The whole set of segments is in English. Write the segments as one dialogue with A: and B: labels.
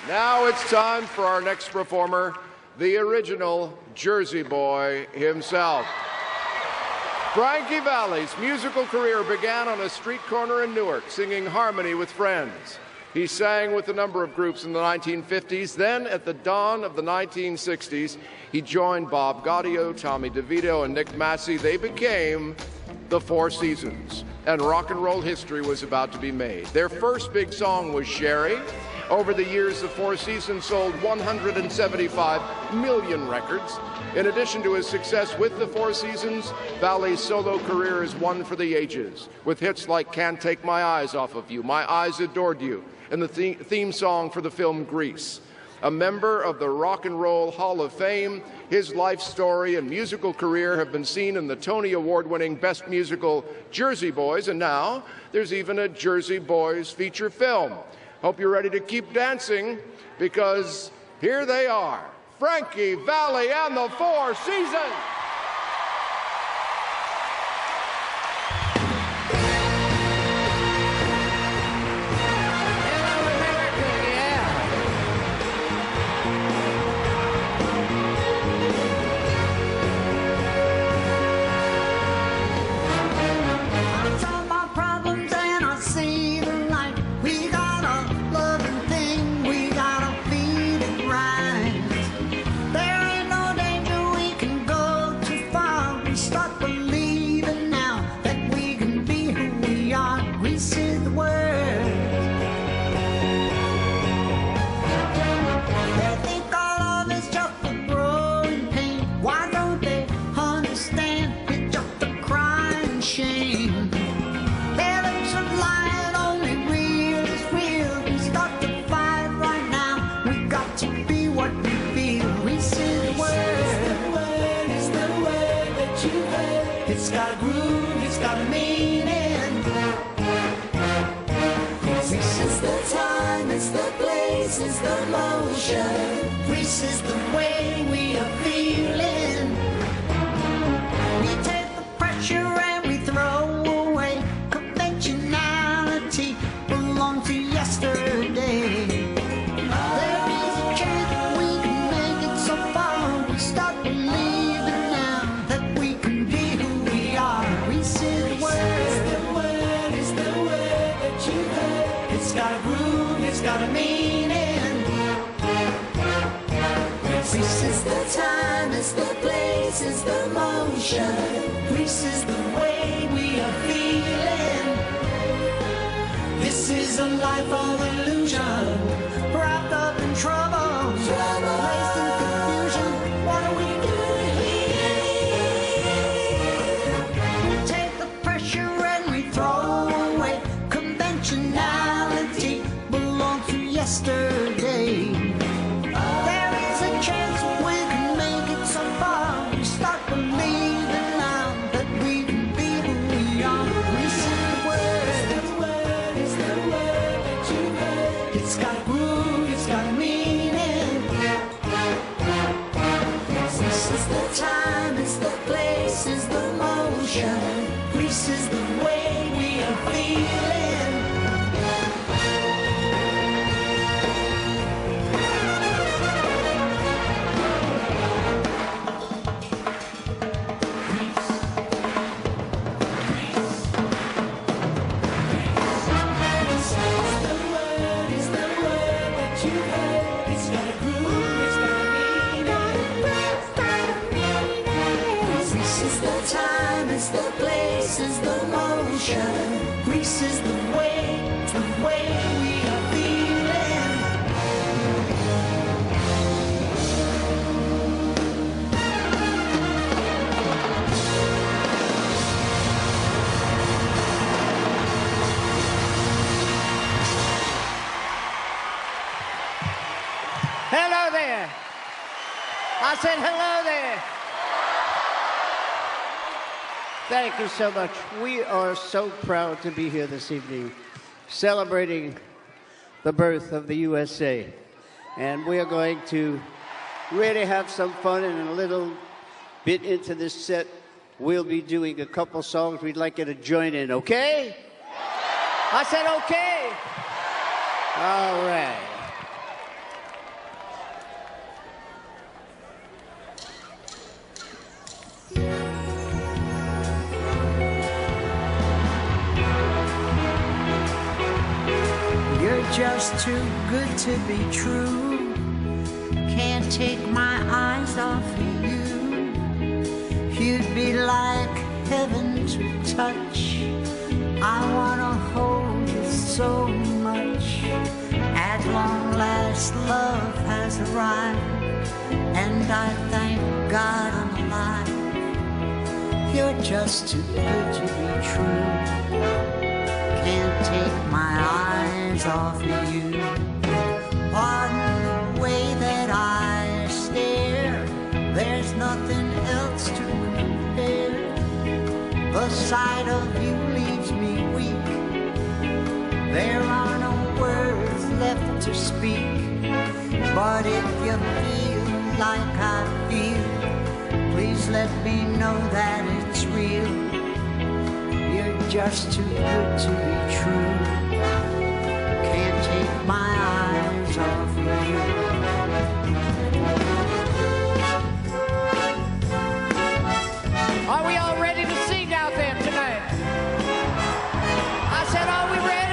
A: Now it's time for our next performer, the original Jersey Boy himself. Frankie Valli's musical career began on a street corner in Newark, singing harmony with friends. He sang with a number of groups in the 1950s. Then, at the dawn of the 1960s, he joined Bob Gaudio, Tommy DeVito, and Nick Massey. They became the Four Seasons, and rock and roll history was about to be made. Their first big song was Sherry. Over the years, the Four Seasons sold 175 million records. In addition to his success with the Four Seasons, Valli's solo career is one for the ages, with hits like Can't Take My Eyes Off of You, My Eyes Adored You, and the theme song for the film Grease. A member of the Rock and Roll Hall of Fame, his life story and musical career have been seen in the Tony Award-winning Best Musical Jersey Boys, and now there's even a Jersey Boys feature film. Hope you're ready to keep dancing, because here they are, Frankie Valli and the Four Seasons.
B: It's got a groove, it's got a meaning. Grease is the time, it's the place, it's the motion. Grease is the way we are feeling. We take the pressure and we throw away conventionality, belong to yesterday. There is a chance that we can make it so far. We start believing now that we can be who we are. Grease is the word, it's the word that you heard. It's got a groove, it's got a meaning. Grease is the time, it's the place, it's the motion. Grease is the way we are feeling. This is a life of illusion, wrapped up in trouble, placed in confusion. What are we doing here? We take the pressure and we throw away conventionality, belong to yesterday. There is a chance we can make it so far. We start believing now that we can be who we are. Grease is the word, it's the word that you heard. It's got a groove, it's got a meaning. Grease is the time, it's the place, it's the motion. Grease is the way we are feeling. It's the place, it's the motion. Grease is the way we are feeling.
C: Hello there. I said hello there. Thank you so much. We are so proud to be here this evening, celebrating the birth of the USA. And we are going to really have some fun, and a little bit into this set, we'll be doing a couple songs we'd like you to join in, okay? I said okay. All right.
B: just too good to be true. Can't take my eyes off of you. You'd be like heaven to touch. I wanna hold you so much. At long last, love has arrived, and I thank God I'm alive. You're just too good to be true. Can't take my eyes off of you. Pardon the way that I stare, there's nothing else to compare. The sight of you leaves me weak. There are no words left to speak. But if you feel like I feel, please let me know that it's real. You're just too good to be true. Can't take my eyes off of you.
C: Are we all ready to sing out there tonight? I said, are we ready?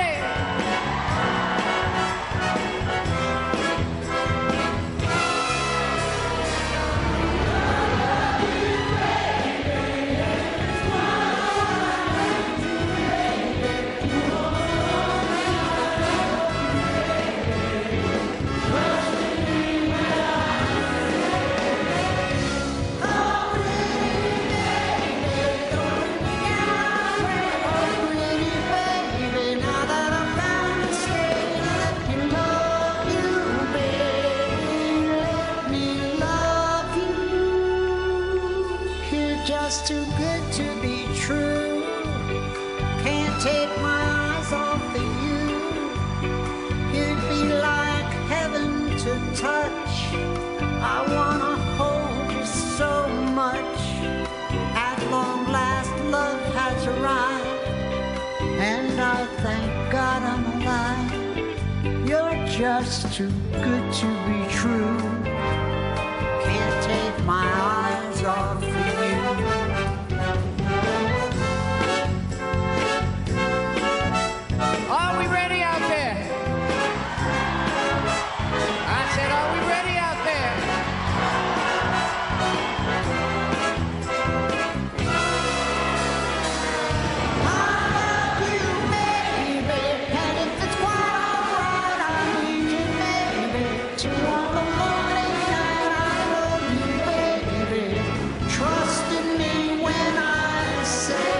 B: Just too good to be true. Can't take my eyes off of you. You'd be like heaven to touch. I wanna hold you so much. At long last, love has arrived, and I thank God I'm alive. You're just too good to be true. Can't take my eyes off of you.
C: Are we ready out there? I said, are we ready out there?
B: I love you, baby, and if it's quite alright, I need you, baby, to all the morning and I love you, baby. Trust in me when I say,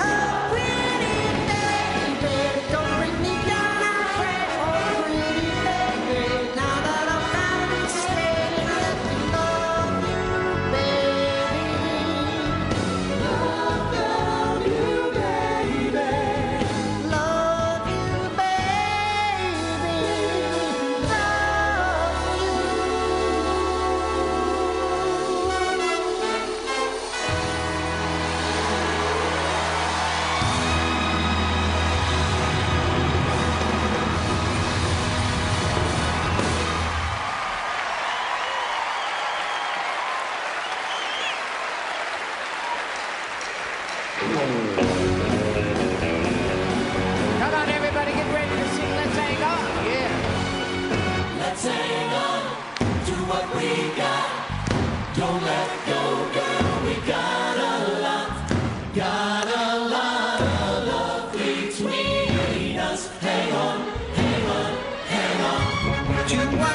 B: oh, pretty baby, don't bring me down, I pray. Oh, pretty baby, now that I'm found and stayed, let me love you, baby. Love you, baby. Love you, baby.
C: Come on, everybody, get ready to sing. Let's hang on. Yeah.
D: Let's hang on to what we got. Don't let go, girl. We got a lot of love between us. Hang on, hang on, hang on.
B: To what